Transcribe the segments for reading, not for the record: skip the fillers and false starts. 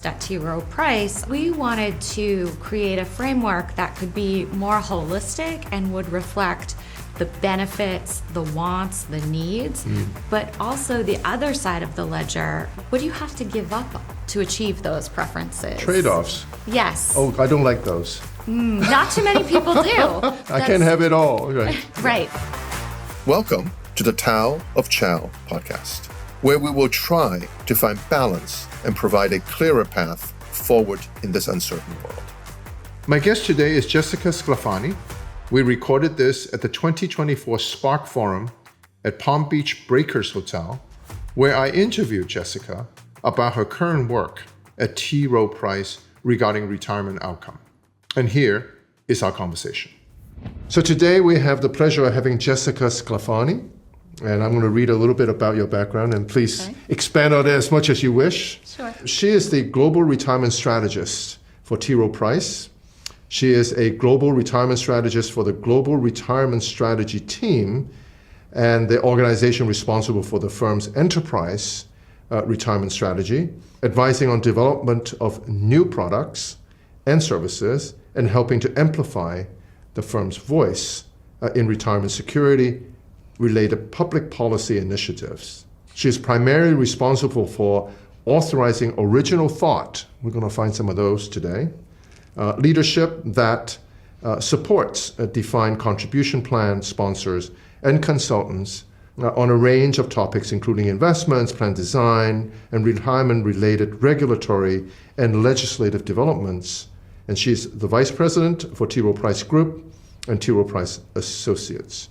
at Rowe Price, we wanted to create a framework that could be more holistic and would reflect the benefits, the wants, the needs, but also the other side of the ledger. What do you have to give up to achieve those preferences? Trade-offs. Yes. Oh, I don't like those. Not too many people do. I can't have it all. Right. Right. Welcome to the Tao of Chao podcast, where we will try to find balance and provide a clearer path forward in this uncertain world. My guest today is Jessica Sclafani. We recorded this at the 2024 Spark Forum at Palm Beach Breakers Hotel, where I interviewed Jessica about her current work at Rowe Price regarding retirement outcome. And here is our conversation. So today we have the pleasure of having Jessica Sclafani, and I'm going to read a little bit about your background, and please expand on it as much as you wish. Sure. She is the Global Retirement Strategist for Rowe Price. She is a Global Retirement Strategist for the Global Retirement Strategy team and the organization responsible for the firm's enterprise retirement strategy, advising on development of new products and services, and helping to amplify the firm's voice in retirement security related public policy initiatives. She is primarily responsible for authorizing original thought. We're going to find some of those today. Leadership that supports a defined contribution plan sponsors and consultants on a range of topics, including investments, plan design, and retirement-related regulatory and legislative developments. And she's the Vice President for Rowe Price Group and Rowe Price Associates.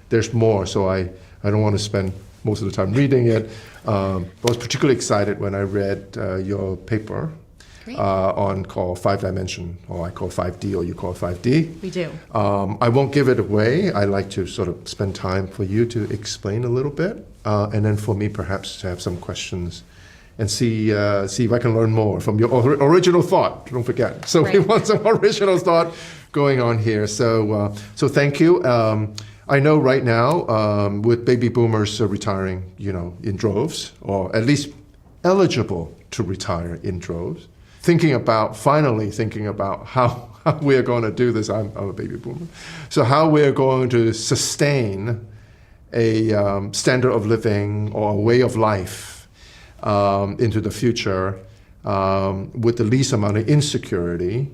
There's more, so I don't want to spend most of the time reading it. I was particularly excited when I read your paper on called 5-dimension, or I call 5D, or you call 5D. We do. I won't give it away. I like to sort of spend time for you to explain a little bit, and then for me perhaps to have some questions and see if I can learn more from your original thought. Don't forget. So we want some original thought going on here. So thank you. I know right now with baby boomers retiring, in droves, or at least eligible to retire in droves, finally thinking about how we're going to do this. I'm a baby boomer. So how we're going to sustain a standard of living or a way of life into the future with the least amount of insecurity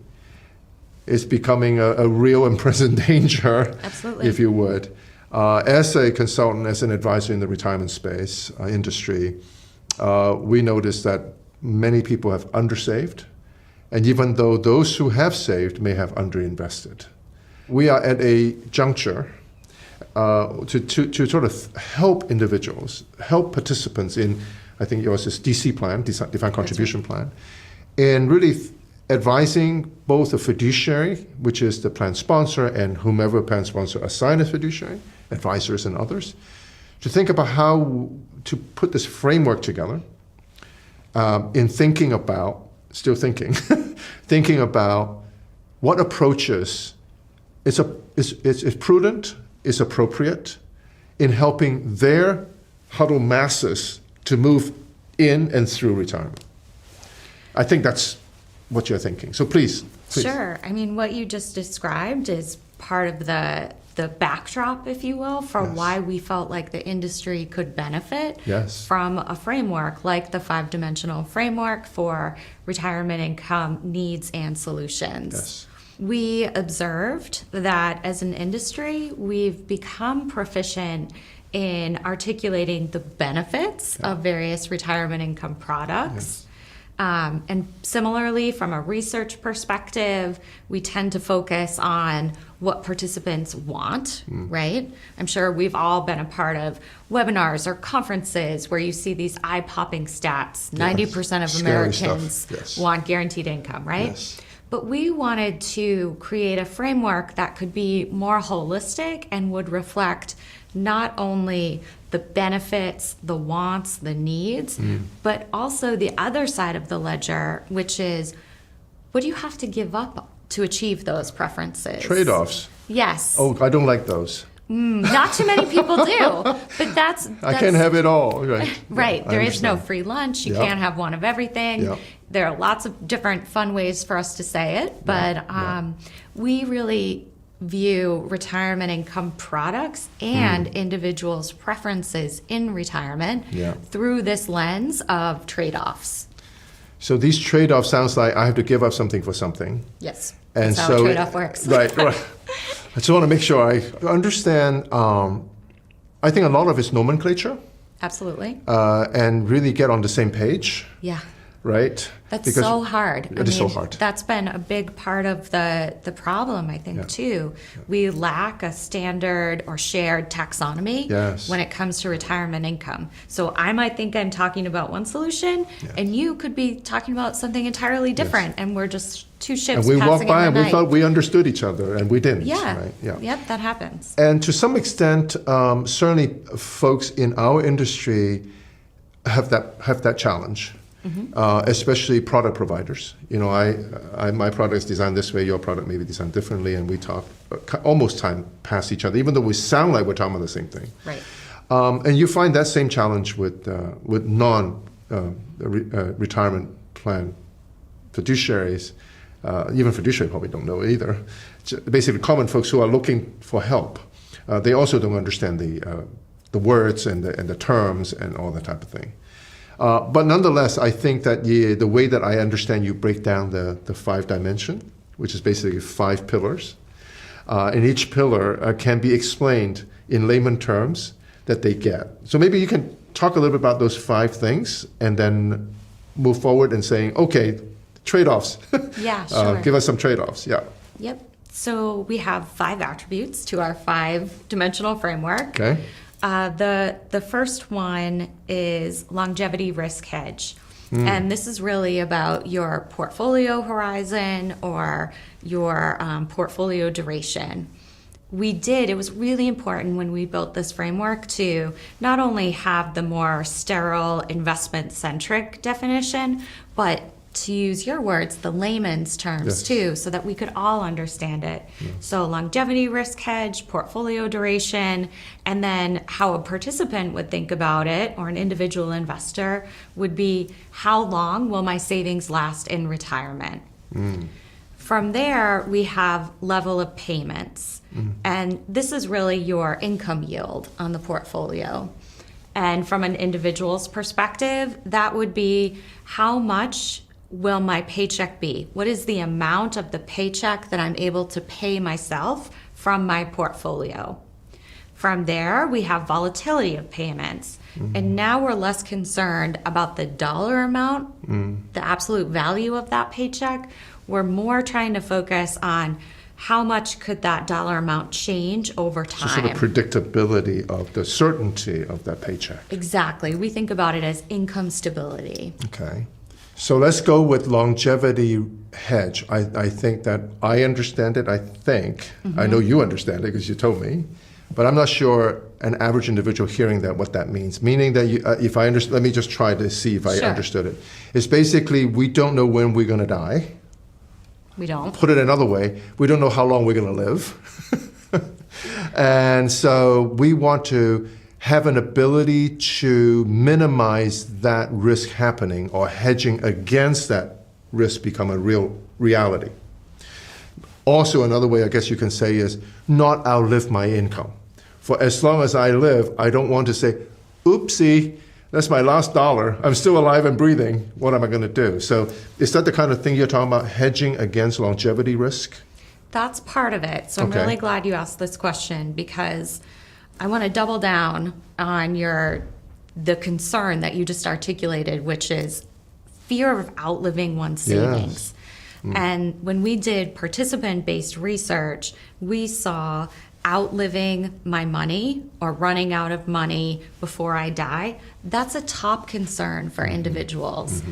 is becoming a real and present danger. Absolutely. If you would. As a consultant, as an advisor in the retirement space industry, we noticed that many people have undersaved, and even though those who have saved may have underinvested. We are at a juncture to sort of help individuals, help participants in, I think yours is DC plan, defined contribution plan, and really advising both the fiduciary, which is the plan sponsor, and whomever plan sponsor assign a fiduciary, advisors and others, to think about how to put this framework together in thinking about what approaches is prudent, is appropriate in helping their huddled masses to move in and through retirement. I think that's what you're thinking. So please. Sure. I mean, what you just described is part of the backdrop, if you will, for why we felt like the industry could benefit from a framework like the 5-dimensional framework for retirement income needs and solutions. Yes. We observed that as an industry, we've become proficient in articulating the benefits of various retirement income products. And similarly, from a research perspective, we tend to focus on what participants want, right? I'm sure we've all been a part of webinars or conferences where you see these eye-popping stats. 90% of Americans want guaranteed income, right? Yes. But we wanted to create a framework that could be more holistic and would reflect not only the benefits, the wants, the needs, but also the other side of the ledger, which is what do you have to give up to achieve those preferences? Trade-offs. Yes. Oh, I don't like those. Not too many people do, but that's I can't have it all, right? right. Yeah, There I is no understand. free lunch. You Yep. can't have one of everything. Yep. There are lots of different fun ways for us to say it, but we really view retirement income products and individuals' preferences in retirement Yeah. through this lens of trade-offs. So these trade-offs sounds like I have to give up something for something. Yes, And that's how so a trade-off works. Right. I just want to make sure I understand. I think a lot of it's nomenclature Absolutely. and really get on the same page, Yeah. right? That's so hard. It is so hard. That's been a big part of the problem, I think, Yeah. too. We lack a standard or shared taxonomy Yes. when it comes to retirement income. So I might think I'm talking about one solution, and you could be talking about something entirely different, and we're just two ships And we passing walked by in and the we night. thought we understood each other, and we didn't. Yeah. Right? Yeah. Yep, that happens. And to some extent, certainly folks in our industry have that challenge, especially product providers. You know, my product is designed this way, your product may be designed differently, and we talk almost time past each other, even though we sound like we're talking about the same thing. Right. And you find that same challenge with non-retirement plan fiduciaries. Even fiduciary probably don't know either. Basically, common folks who are looking for help, they also don't understand the words and the terms and all that type of thing. But nonetheless, I think that the way that I understand you break down the 5 dimension, which is basically 5 pillars, and each pillar can be explained in layman terms that they get. So maybe you can talk a little bit about those 5 things and then move forward and saying, okay, trade-offs. Yeah, sure. Give us some trade-offs, yeah. Yep. So we have 5 attributes to our 5-dimensional framework. Okay. The first one is longevity risk hedge. And this is really about your portfolio horizon or your portfolio duration. It was really important when we built this framework to not only have the more sterile investment-centric definition, but to use your words, the layman's terms Yes. too, so that we could all understand it. So longevity risk hedge, portfolio duration, and then how a participant would think about it, or an individual investor, would be how long will my savings last in retirement? From there, we have level of payments. And this is really your income yield on the portfolio. And from an individual's perspective, that would be how much will my paycheck be? What is the amount of the paycheck that I'm able to pay myself from my portfolio? From there, we have volatility of payments. And now we're less concerned about the dollar amount, the absolute value of that paycheck. We're more trying to focus on how much could that dollar amount change over So time. sort of predictability of the certainty of that paycheck. Exactly. We think about it as income stability. Okay. So let's go with longevity hedge. I think that I understand it. I think. I know you understand it because you told me. But I'm not sure an average individual hearing that what that means. Meaning that if I understand, let me just try to see if I Sure. understood it. It's basically we don't know when we're going to die. We don't. Put it another way, we don't know how long we're going to live. And so we want to have an ability to minimize that risk happening or hedging against that risk become a real reality. Also, another way I guess you can say is not outlive my income. For as long as I live, I don't want to say, oopsie, that's my last dollar. I'm still alive and breathing. What am I going to do? So is that the kind of thing you're talking about, hedging against longevity risk? That's part of it. So I'm Okay. really glad you asked this question because I want to double down on the concern that you just articulated, which is fear of outliving one's Yes. savings. And when we did participant-based research, we saw outliving my money or running out of money before I die. That's a top concern for individuals.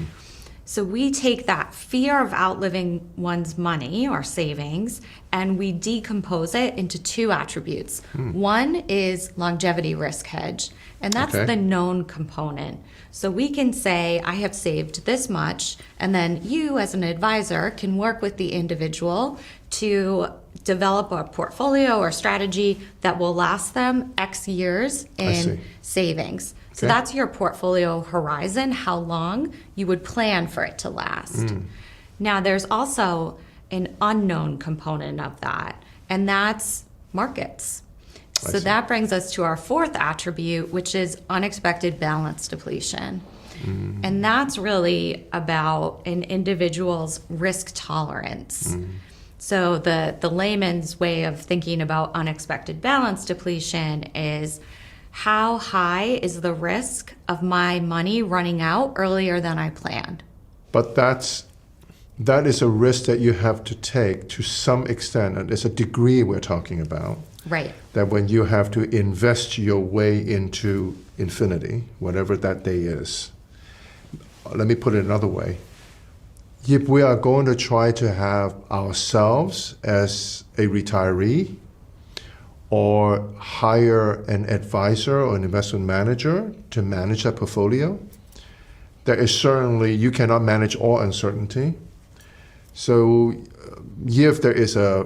So we take that fear of outliving one's money or savings and we decompose it into 2 attributes. One is longevity risk hedge, and that's Okay. the known component. So we can say, I have saved this much, and then you as an advisor can work with the individual to develop a portfolio or strategy that will last them X years in savings. So Okay. that's your portfolio horizon, how long you would plan for it to last. Now, there's also an unknown component of that, and that's markets. So that brings us to our fourth attribute, which is unexpected balance depletion. And that's really about an individual's risk tolerance. So the layman's way of thinking about unexpected balance depletion is how high is the risk of my money running out earlier than I planned? But that is a risk that you have to take to some extent, and it's a degree we're talking about. Right. That when you have to invest your way into infinity, whatever that day is. Let me put it another way. If we are going to try to have ourselves as a retiree or hire an advisor or an investment manager to manage that portfolio, there is certainly, you cannot manage all uncertainty. So if there is a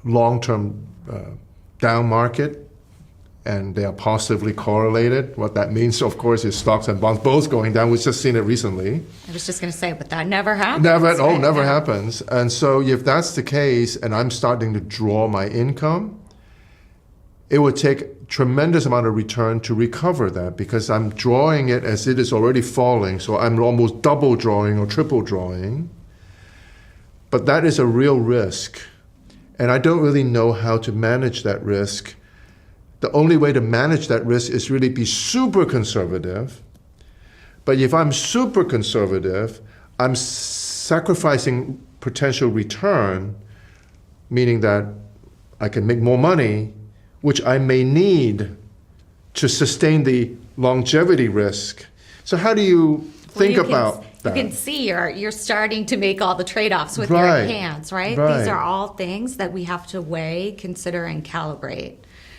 long-term down market and they are positively correlated, what that means, of course, is stocks and bonds both going down. We've just seen it recently. I was just going to say, but that never happens. Never happens. And so if that's the case and I'm starting to draw my income, it would take tremendous amount of return to recover that because I'm drawing it as it is already falling. So I'm almost double drawing or triple drawing. But that is a real risk. And I don't really know how to manage that risk. The only way to manage that risk is really be super conservative. But if I'm super conservative, I'm sacrificing potential return, meaning that I can make more money, which I may need to sustain the longevity risk. So how do you think about that? You can see you're starting to make all the trade-offs with Right. your hands, right? Right. These are all things that we have to weigh, consider, and calibrate.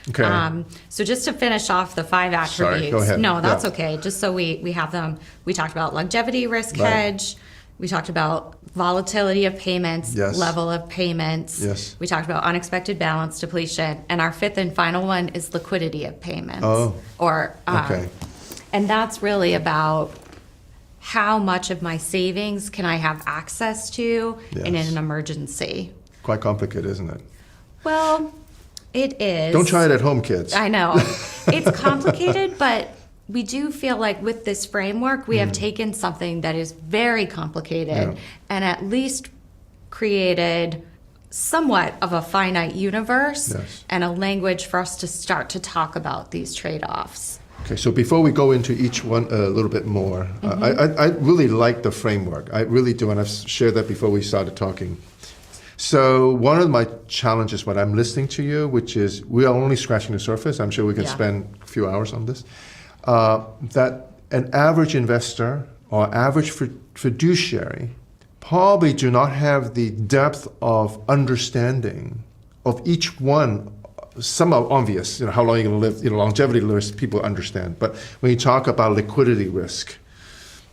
Okay. So just to finish off the 5 attributes. Sorry, go ahead. No, that's Yeah. okay. Just so we have them. We talked about longevity risk Right. hedge. We talked about volatility of payments, Yes. level of payments. Yes. We talked about unexpected balance depletion. And our 5th and final one is liquidity of payments. Oh. Okay. And that's really about how much of my savings can I have access to in Yes. an emergency. Quite complicated, isn't it? Well, it is. Don't try it at home, kids. I know. It's complicated, but we do feel like with this framework, we have taken something that is very complicated Yeah. and at least created somewhat of a finite universe Yes. and a language for us to start to talk about these trade-offs. Okay, so before we go into each one a little bit more, I really like the framework. I really do, and I've shared that before we started talking. So one of my challenges when I'm listening to you, which is we are only scratching the surface. I'm sure we can Yeah. spend a few hours on this. That an average investor or average fiduciary probably do not have the depth of understanding of each one. Some are obvious, how long you're going to live, longevity risk, people understand. But when you talk about liquidity risk,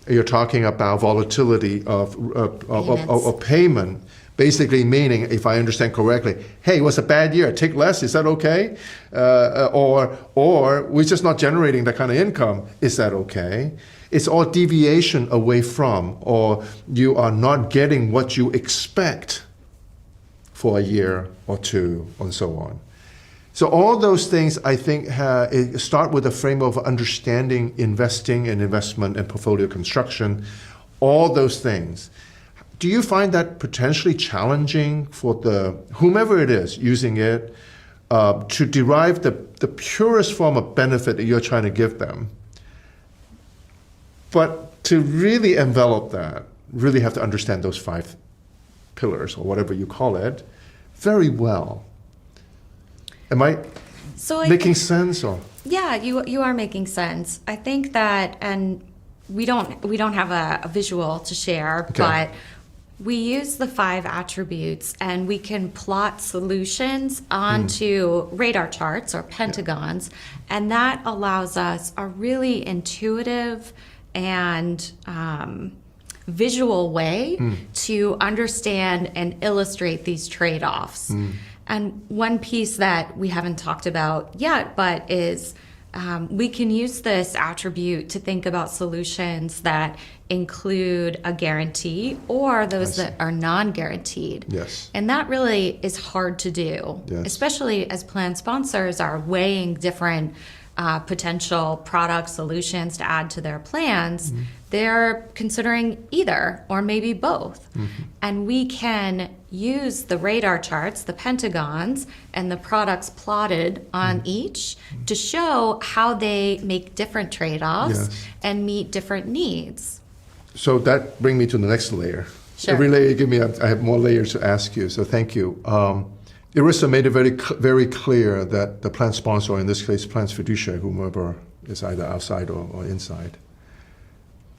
you're talking about volatility of payment, basically meaning, if I understand correctly, hey, it was a bad year, take less, is that okay? Or we're just not generating that kind of income, is that okay? It's all deviation away from, or you are not getting what you expect for a year or two, and so on. So all those things, I think, start with a framework of understanding investing and investment and portfolio construction, all those things. Do you find that potentially challenging for whomever it is using it to derive the purest form of benefit that you're trying to give them? But to really envelop that, really have to understand those 5 pillars, or whatever you call it, very well. Am I making sense? Or? Yeah, you are making sense. I think that, and we don't have a visual to share, Okay. but we use the 5 attributes and we can plot solutions onto radar charts or pentagons, and that allows us a really intuitive and visual way to understand and illustrate these trade-offs. And one piece that we haven't talked about yet, but is we can use this attribute to think about solutions that include a guarantee or those that are non-guaranteed. Yes. And that really is hard to do, especially as plan sponsors are weighing different potential product solutions to add to their plans. They're considering either or maybe both. And we can use the radar charts, the pentagons, and the products plotted on each to show how they make different trade-offs and meet different needs. So that brings me to the next layer. Sure. Every layer you give me, I have more layers to ask you, so thank you. ERISA made it very clear that the plan sponsor, or in this case, plan's fiduciary, whomever is either outside or inside,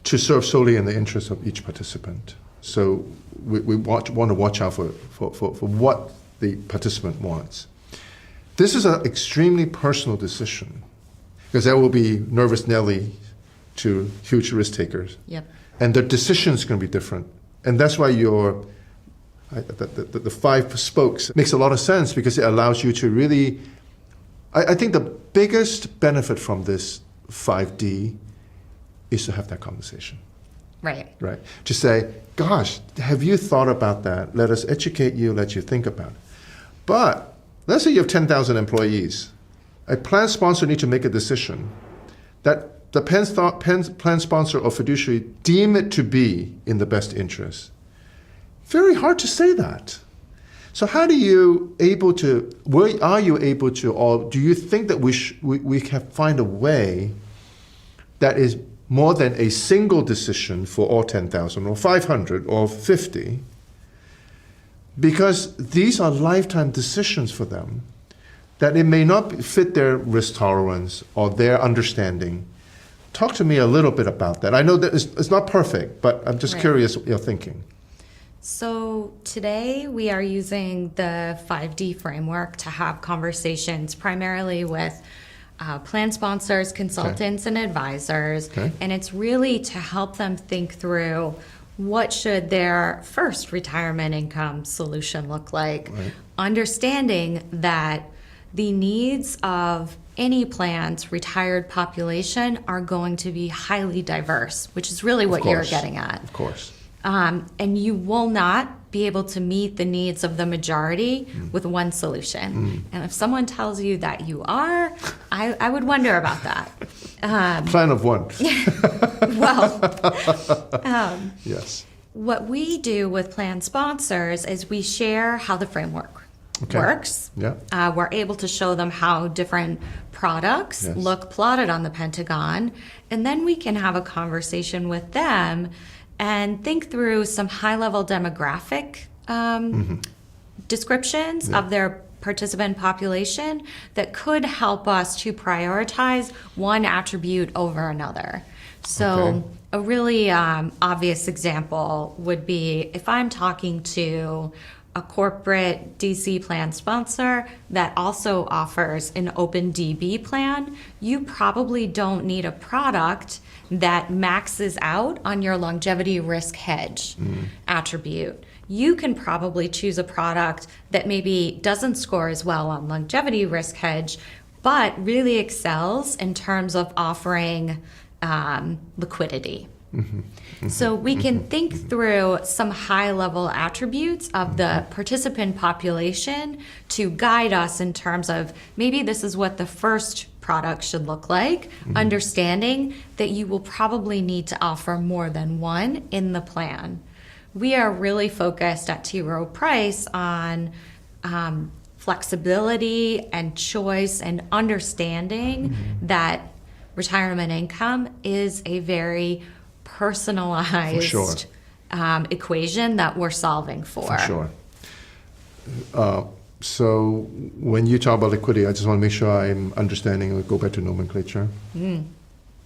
to serve solely in the interest of each participant. So we want to watch out for what the participant wants. This is an extremely personal decision, because there will be nervous Nelly to huge risk takers. Yep. And the decision's going to be different. And that's why the 5 spokes makes a lot of sense, because it allows you to really, I think the biggest benefit from this 5D is to have that conversation. Right. Right. To say, gosh, have you thought about that? Let us educate you, let you think about it. But let's say you have 10,000 employees. A plan sponsor needs to make a decision that the plan sponsor or fiduciary deem it to be in the best interest. Very hard to say that. So how are you able to, or do you think that we can find a way that is more than a single decision for all 10,000 or 500 or 50? Because these are lifetime decisions for them, that it may not fit their risk tolerance or their understanding. Talk to me a little bit about that. I know that it's not perfect, but I'm just curious what you're thinking. So today we are using the 5D framework to have conversations primarily with plan sponsors, consultants, and advisors. And it's really to help them think through what should their first retirement income solution look like, understanding that the needs of any plan's retired population are going to be highly diverse, which is really what you're getting at. Of course. And you will not be able to meet the needs of the majority with one solution. And if someone tells you that you are, I would wonder about that. Plan of one. Well, yes. What we do with plan sponsors is we share how the framework works. Yeah. We're able to show them how different products look plotted on the Pentagon, and then we can have a conversation with them and think through some high-level demographic descriptions of their participant population that could help us to prioritize one attribute over another. So a really obvious example would be if I'm talking to a corporate DC plan sponsor that also offers an open DB plan, you probably don't need a product that maxes out on your longevity risk hedge attribute. You can probably choose a product that maybe doesn't score as well on longevity risk hedge, but really excels in terms of offering liquidity. So we can think through some high-level attributes of the participant population to guide us in terms of maybe this is what the first product should look like, understanding that you will probably need to offer more than one in the plan. We are really focused at Rowe Price on flexibility and choice and understanding that retirement income is a very personalized equation that we're solving for. For sure. So when you talk about liquidity, I just want to make sure I'm understanding, and go back to nomenclature.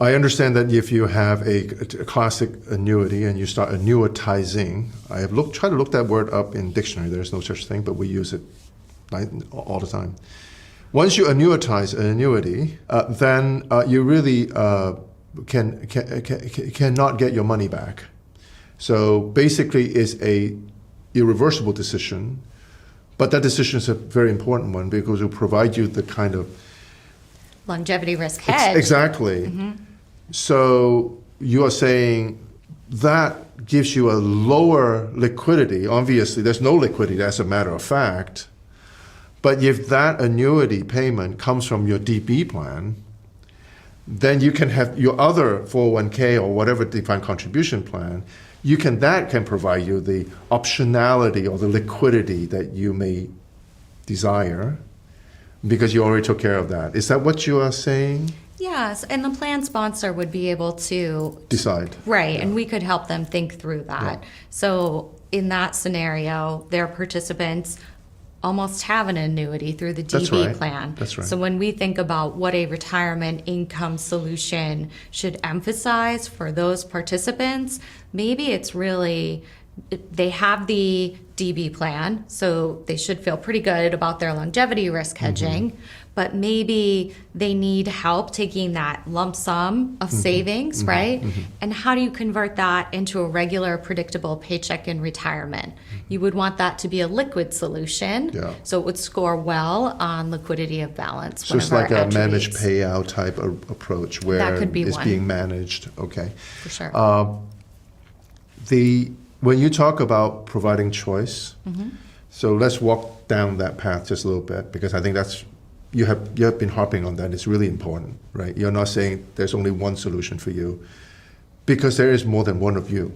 I understand that if you have a classic annuity and you start annuitizing, I have tried to look that word up in dictionary. There's no such thing, but we use it all the time. Once you annuitize an annuity, then you really cannot get your money back. So basically it's a irreversible decision, but that decision is a very important one because it will provide you the kind of Longevity risk hedge. Exactly. So you are saying that gives you a lower liquidity. Obviously, there's no liquidity as a matter of fact. But if that annuity payment comes from your DB plan, then you can have your other 401k or whatever defined contribution plan, that can provide you the optionality or the liquidity that you may desire because you already took care of that. Is that what you are saying? Yes, and the plan sponsor would be able to Decide. Right, and we could help them think through that. Yeah. So in that scenario, their participants almost have an annuity through the That's DB right. plan. That's right. So when we think about what a retirement income solution should emphasize for those participants, maybe it's really they have the DB plan, so they should feel pretty good about their longevity risk hedging, but maybe they need help taking that lump sum of savings, right? And how do you convert that into a regular, predictable paycheck in retirement? You would want that to be a liquid solution, Yeah. so it would score well on liquidity of balance. So one it's of our like a managed attributes. payout type of approach where That could be it's one. being managed. Okay. For sure. When you talk about providing choice, so let's walk down that path just a little bit because I think that's you have been harping on that. It's really important, right? You're not saying there's only one solution for you because there is more than one of you.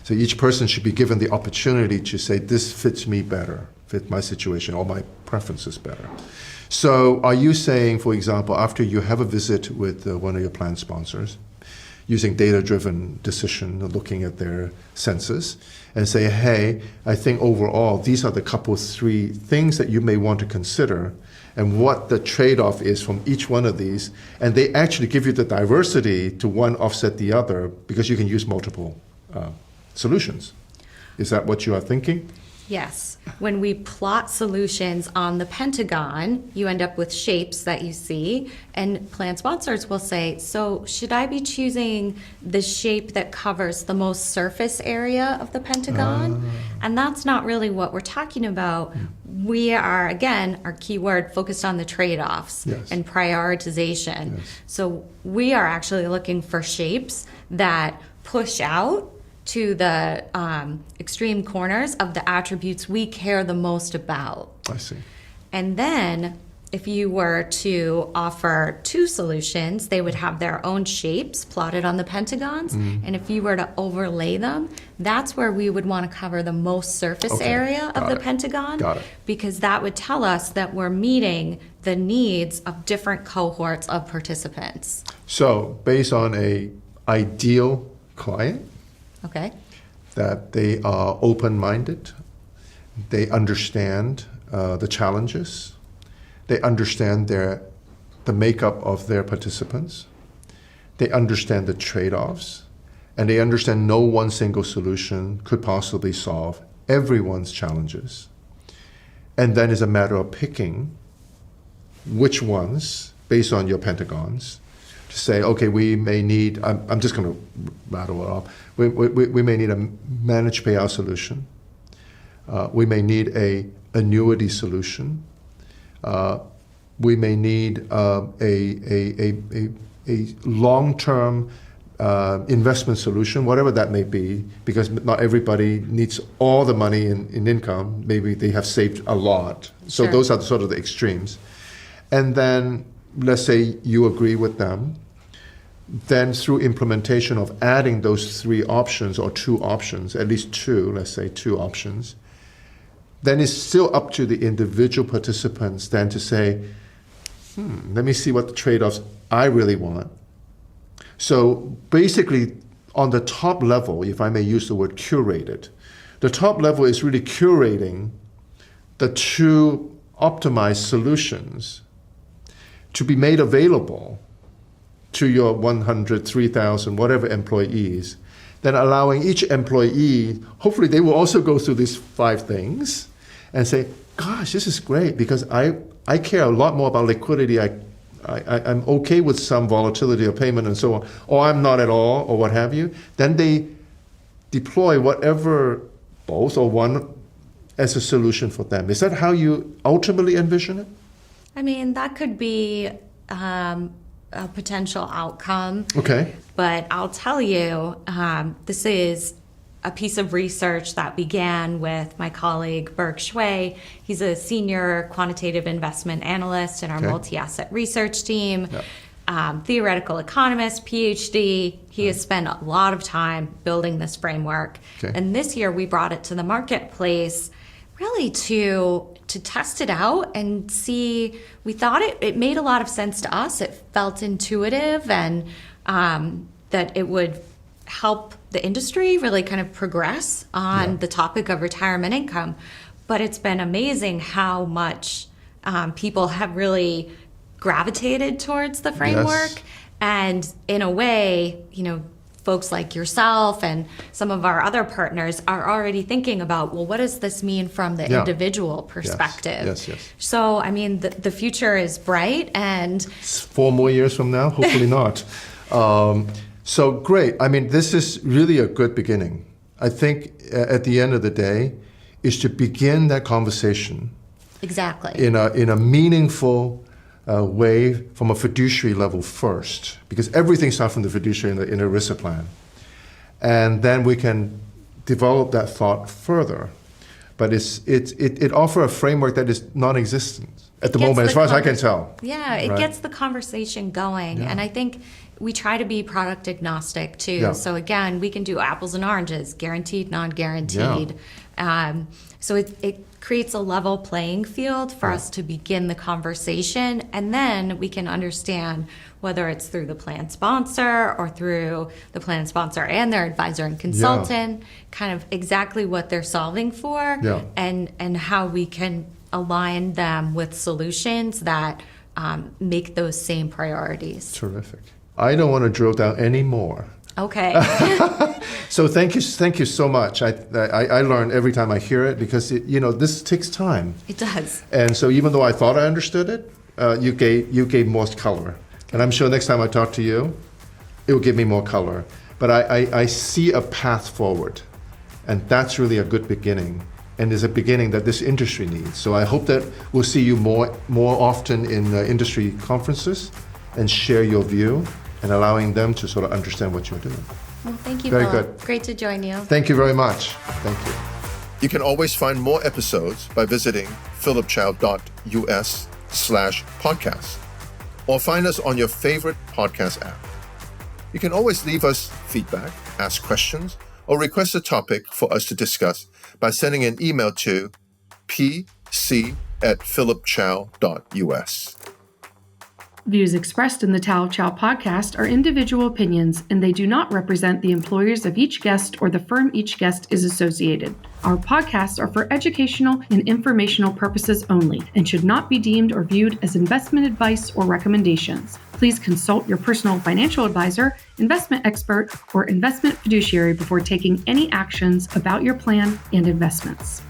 So each person should be given the opportunity to say, this fits me better, fit my situation or my preferences better. So are you saying, for example, after you have a visit with one of your plan sponsors, using data-driven decision, looking at their census, and say, hey, I think overall, these are the couple, 3 things that you may want to consider and what the trade-off is from each one of these. And they actually give you the diversity to one offset the other because you can use multiple solutions. Is that what you are thinking? Yes. When we plot solutions on the pentagon, you end up with shapes that you see, and plan sponsors will say, so should I be choosing the shape that covers the most surface area of the pentagon? And that's not really what we're talking about. We are, again, our key word, focused on the trade-offs Yes. and prioritization. Yes. So we are actually looking for shapes that push out to the extreme corners of the attributes we care the most about. I see. And then if you were to offer 2 solutions, they would have their own shapes plotted on the pentagons. And if you were to overlay them, that's where we would want to cover the most surface Okay, area of got the it, pentagon. got it. Because that would tell us that we're meeting the needs of different cohorts of participants. So based on a ideal client, Okay? that they are open-minded, they understand the challenges, they understand the makeup of their participants, they understand the trade-offs, and they understand no one single solution could possibly solve everyone's challenges. And then it's a matter of picking which ones, based on your pentagons, to say, okay, we may need, I'm just going to rattle it off, we may need a managed payout solution. We may need a annuity solution. We may need a long-term investment solution, whatever that may be, because not everybody needs all the money in income. Maybe they have saved a lot. So Sure. those are sort of the extremes. And then let's say you agree with them. Then through implementation of adding those 3 options or 2 options, at least 2, let's say 2 options, then it's still up to the individual participants then to say, let me see what the trade-offs I really want. So basically, on the top level, if I may use the word curated, the top level is really curating the 2 optimized solutions to be made available to your 100, 3,000, whatever employees, then allowing each employee, hopefully they will also go through these 5 things and say, gosh, this is great because I care a lot more about liquidity. I'm okay with some volatility of payment and so on, or I'm not at all, or what have you. Then they deploy whatever, both or one, as a solution for them. Is that how you ultimately envision it? I mean, that could be a potential outcome. Okay. But I'll tell you, this is a piece of research that began with my colleague, Berg Shui. He's a senior quantitative investment analyst in our multi-asset research team. Yep. Theoretical economist, PhD. He has spent a lot of time building this framework. Okay. And this year we brought it to the marketplace really to test it out and see. We thought it made a lot of sense to us. It felt intuitive, and that it would help the industry really kind of progress on the topic of retirement income. But it's been amazing how much people have really gravitated towards the framework. Yes. And in a way, folks like yourself and some of our other partners are already thinking about, well, what does this mean from the individual perspective? Yes. So, I mean, the future is bright, and 4 more years from now, hopefully not. So great. I mean, this is really a good beginning. I think at the end of the day is to begin that conversation. Exactly. In a meaningful way from a fiduciary level first, because everything starts from the fiduciary in a ERISA plan. And then we can develop that thought further. But it offers a framework that is non-existent at the moment, as far as I can tell. Yeah, it gets the conversation going. Yeah. And I think we try to be product agnostic too. Yeah. So again, we can do apples and oranges, guaranteed, non-guaranteed. Yeah. So it creates a level playing field for us to begin the conversation, and then we can understand whether it's through the plan sponsor or through the plan sponsor and their advisor and consultant, kind of exactly what they're solving for, and how we can align them with solutions that make those same priorities. Terrific. I don't want to drill down any more. Okay. So thank you so much. I learn every time I hear it, because this takes time. It does. And so even though I thought I understood it, you gave more color. And I'm sure next time I talk to you, it will give me more color. But I see a path forward, and that's really a good beginning, and is a beginning that this industry needs. So I hope that we'll see you more often in industry conferences and share your view, and allowing them to sort of understand what you're doing. Well, thank you, Very Philip. good. Great to join you. Thank you very much. Thank you. You can always find more episodes by visiting philipchow.us/podcast, or find us on your favorite podcast app. You can always leave us feedback, ask questions, or request a topic for us to discuss by sending an email to pc@philipchow.us. Views expressed in the Chao podcast are individual opinions, and they do not represent the employers of each guest or the firm each guest is associated. Our podcasts are for educational and informational purposes only and should not be deemed or viewed as investment advice or recommendations. Please consult your personal financial advisor, investment expert, or investment fiduciary before taking any actions about your plan and investments.